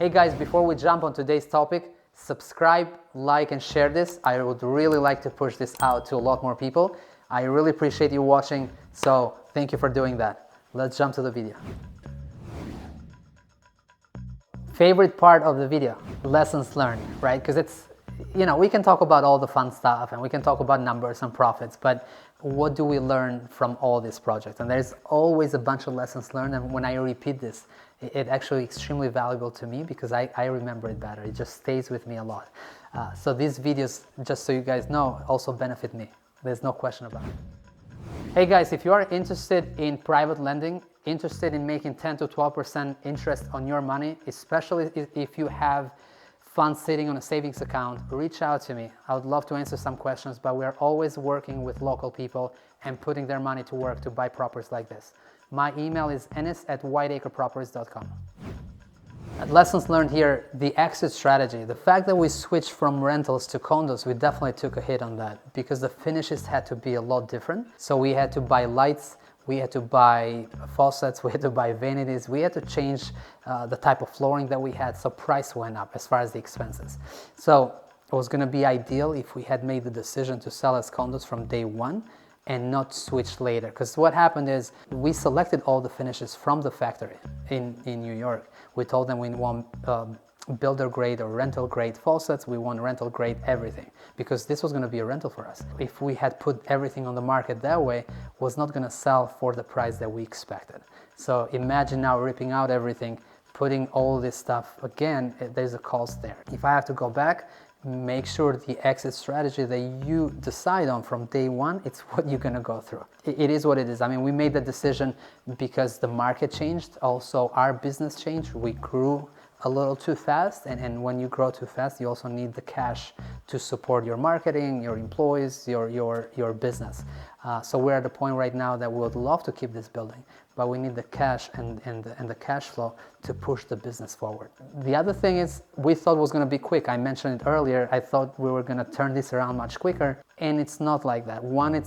Hey guys, before we jump on today's topic, subscribe, like, and share this. I would really like to push this out to a lot more people. I really appreciate you watching, so thank you for doing that. Let's jump to the video. Favorite part of the video, lessons learned, right? Because it's, we can talk about all the fun stuff and we can talk about numbers and profits, but what do we learn from all these projects? And there's always a bunch of lessons learned, and when I repeat this, it actually extremely valuable to me because I remember it better. It just stays with me a lot. So these videos, just so you guys know, also benefit me. There's no question about it. Hey guys, if you are interested in private lending, interested in making 10 to 12% interest on your money, especially if you have funds sitting on a savings account, reach out to me. I would love to answer some questions, but we are always working with local people and putting their money to work to buy properties like this. My email is Enis@whiteacreproperties.com. Lessons learned here, the exit strategy. The fact that we switched from rentals to condos, we definitely took a hit on that because the finishes had to be a lot different. So we had to buy lights, we had to buy faucets, we had to buy vanities, we had to change the type of flooring that we had, so price went up as far as the expenses. So it was going to be ideal if we had made the decision to sell as condos from day one and not switch later, because what happened is we selected all the finishes from the factory in New York. We told them we want builder grade or rental grade faucets, we want rental grade everything, because this was going to be a rental for us. If we had put everything on the market that way, it was not going to sell for the price that we expected. So imagine now ripping out everything, putting all this stuff again, there's a cost there. If I have to go back, make sure the exit strategy that you decide on from day one, it's what you're going to go through. It is what it is. I mean, we made the decision because the market changed. Also, our business changed. We grew a little too fast, and when you grow too fast, you also need the cash to support your marketing, your employees, your business. So we're at the point right now that we would love to keep this building, but we need the cash and the cash flow to push the business forward. The other thing is, we thought it was going to be quick. I mentioned it earlier. I thought we were going to turn this around much quicker, and it's not like that. One,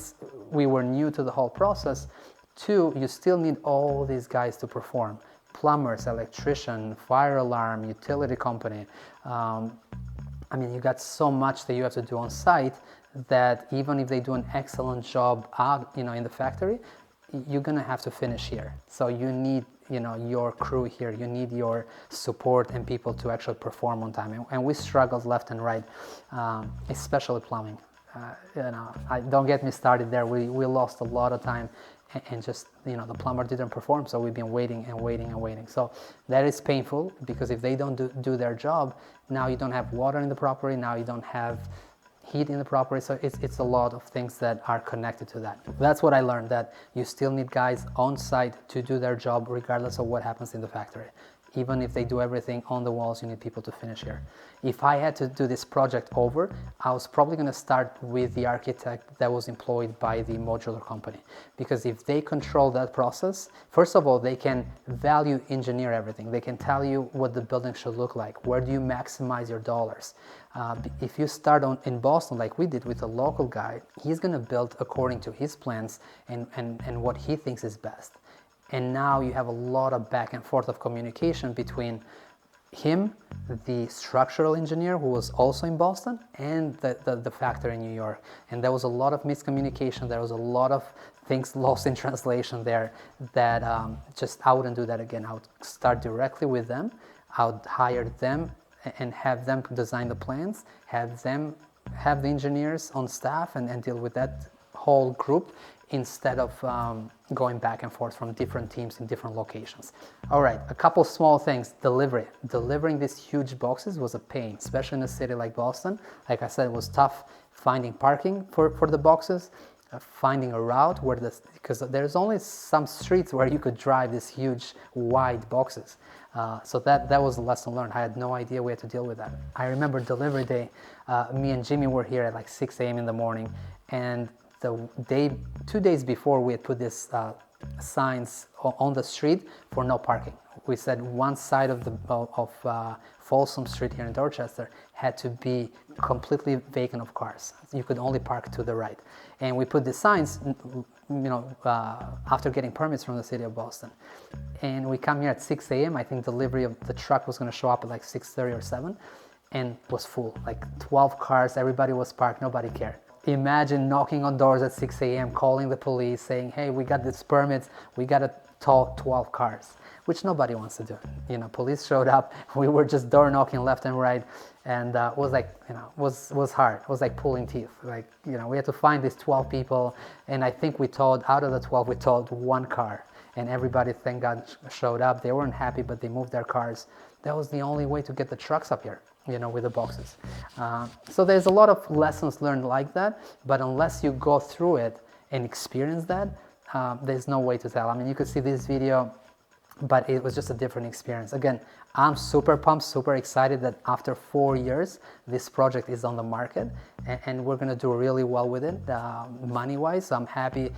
we were new to the whole process. Two, you still need all these guys to perform. Plumbers, electrician, fire alarm, utility company. I mean, you got so much that you have to do on site that even if they do an excellent job out, in the factory, you're gonna have to finish here. So you need, your crew here. You need your support and people to actually perform on time. And we struggled left and right, especially plumbing. Don't get me started there. We lost a lot of time. And just, the plumber didn't perform, so we've been waiting and waiting and waiting. So that is painful, because if they don't do their job, now you don't have water in the property, now you don't have heat in the property, so it's a lot of things that are connected to that. That's what I learned, that you still need guys on site to do their job regardless of what happens in the factory. Even if they do everything on the walls, you need people to finish here. If I had to do this project over, I was probably going to start with the architect that was employed by the Modular company. Because if they control that process, first of all, they can value engineer everything. They can tell you what the building should look like. Where do you maximize your dollars? If you start in Boston, like we did with a local guy, he's going to build according to his plans and what he thinks is best. And now you have a lot of back and forth of communication between him, the structural engineer who was also in Boston, and the factory in New York. And there was a lot of miscommunication. There was a lot of things lost in translation there that I wouldn't do that again. I would start directly with them. I would hire them and have them design the plans, have the engineers on staff and deal with that whole group, instead of going back and forth from different teams in different locations. All right, a couple small things. Delivering these huge boxes was a pain, especially in a city like Boston. Like I said, it was tough finding parking for the boxes, finding a route because there's only some streets where you could drive these huge wide boxes. So that was a lesson learned. I had no idea we had to deal with that. I remember delivery day, me and Jimmy were here at like 6 a.m. in the morning, and 2 days before, we had put this signs on the street for no parking. We said one side of Folsom Street here in Dorchester had to be completely vacant of cars. You could only park to the right. And we put the signs, after getting permits from the city of Boston. And we come here at 6 a.m. I think delivery of the truck was going to show up at like 6:30 or 7, and was full. Like 12 cars, everybody was parked, nobody cared. Imagine knocking on doors at 6 a.m., calling the police, saying, hey, we got these permits, we got to tow 12 cars, which nobody wants to do. Police showed up, we were just door knocking left and right, and it was like, was hard. It was like pulling teeth. Like, we had to find these 12 people, and I think out of the 12, we towed 1 car, and everybody, thank God, showed up. They weren't happy, but they moved their cars. That was the only way to get the trucks up here, with the boxes. So there's a lot of lessons learned like that, but unless you go through it and experience that, there's no way to tell. I mean, you could see this video, but it was just a different experience. Again, I'm super pumped, super excited that after 4 years, this project is on the market, and we're gonna do really well with it, money-wise, so I'm happy.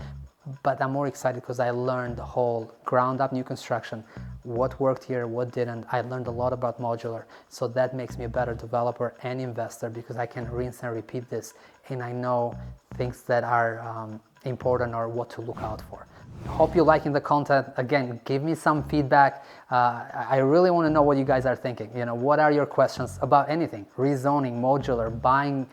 But I'm more excited because I learned the whole ground-up new construction, what worked here, what didn't. I learned a lot about modular, so that makes me a better developer and investor because I can rinse and repeat this, and I know things that are important or what to look out for. Hope you're liking the content. Again, give me some feedback. I really want to know what you guys are thinking. What are your questions about anything? Rezoning, modular, buying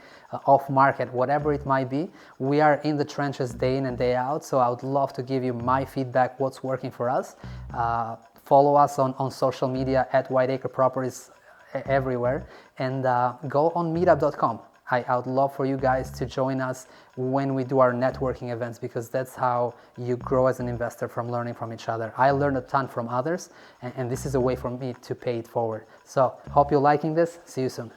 off market, whatever it might be. We are in the trenches day in and day out, so I would love to give you my feedback, what's working for us. Follow us on social media at Whiteacre Properties everywhere, and go on meetup.com. I would love for you guys to join us when we do our networking events, because that's how you grow as an investor, from learning from each other. I learned a ton from others, and this is a way for me to pay it forward. So hope you're liking this. See you soon.